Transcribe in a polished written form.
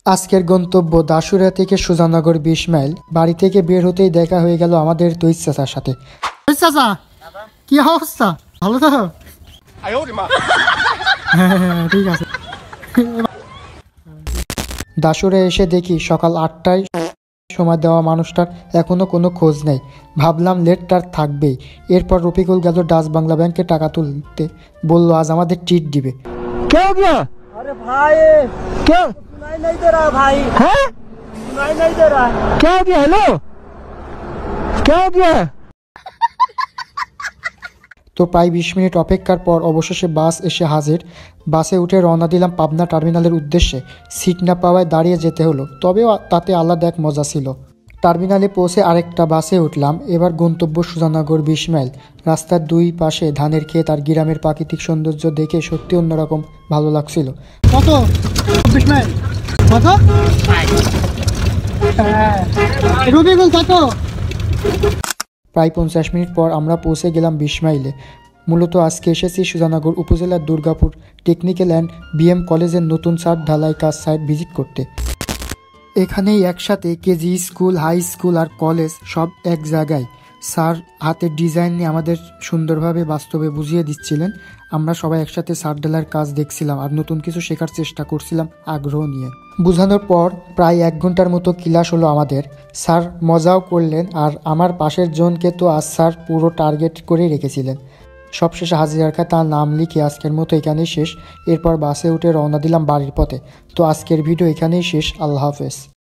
আজকের গন্তব্য দাসুরিয়া থেকে সুজানগর ২০ মাইল। বাড়ি থেকে বের হতেই দেখা হয়ে গেল আমাদের তৈজ চাচার সাথে। চাচা, কি অবস্থা? ভালো তো? হ্যাঁ, ঠিক আছে। দাসুরিয়া এসে দেখি সকাল ৮টায় সময় দেওয়া মানুষটার এখনো কোনো খোঁজ নেই। ভাবলাম লেটটার থাকবেই। এরপর রফিকুল গেল ডাচ বাংলা ব্যাংকে টাকা তুলতে, বলল আজ আমাদের ট্রিট দিবে। अरे भाई क्या सुनाई नहीं दे रहा भाई? हैं? सुनाई नहीं दे रहा। क्या हो गया? हेलो, क्या हो गया? তো প্রায় ২০ মিনিট অপেক্ষার পর অবশেষে বাস এসে হাজির। বাসে উঠে রওনা দিলাম পাবনা টার্মিনালের উদ্দেশ্যে। সিট না পাওয়ায় দাঁড়িয়ে যেতে হলো, তবেও তাতে আলাদা এক মজা ছিল। টার্মিনালে পৌঁছে আরেকটা বাসে উঠলাম। এবার গন্তব্য সুজানগর ২০ মাইল। রাস্তার দুই পাশে ধানের ক্ষেত আর গ্রামের প্রাকৃতিক সৌন্দর্য দেখে সত্যি অন্যরকম ভালো লাগছিল। কত? ২০ মাইল কত? রবিকুল কত? প্রায় ৫০ মিনিট পর আমরা পৌঁছে গেলাম ২০ মাইলে। মূলত আজকে এসেছি সুজানগর উপজেলার দুর্গাপুর টেকনিক্যাল অ্যান্ড বিএম কলেজের নতুন ছাদ ঢালাই কাজ সাইট ভিজিট করতে। এখানেই একসাথে কেজি স্কুল, হাই স্কুল আর কলেজ সব এক জায়গায়। স্যার হাতের ডিজাইন নিয়ে আমাদের সুন্দরভাবে বাস্তবে বুঝিয়ে দিচ্ছিলেন। আমরা সবাই একসাথে ছাদ ঢালাইয়ের কাজ দেখছিলাম আর নতুন কিছু শেখার চেষ্টা করছিলাম আগ্রহ নিয়ে। বোঝানোর পর প্রায় ১ ঘন্টার মতো ক্লাস হলো আমাদের। স্যার মজাও করলেন আর আমার পাশের জনকে তো আজ স্যার পুরো টার্গেট করেই রেখেছিলেন। সবশেষে হাজিরার খাতায় তার নাম লিখে আজকের মতো এখানেই শেষ। এরপর বাসে উঠে রওনা দিলাম বাড়ির পথে। তো আজকের ভিডিও এখানেই শেষ। আল্লাহ হাফেজ।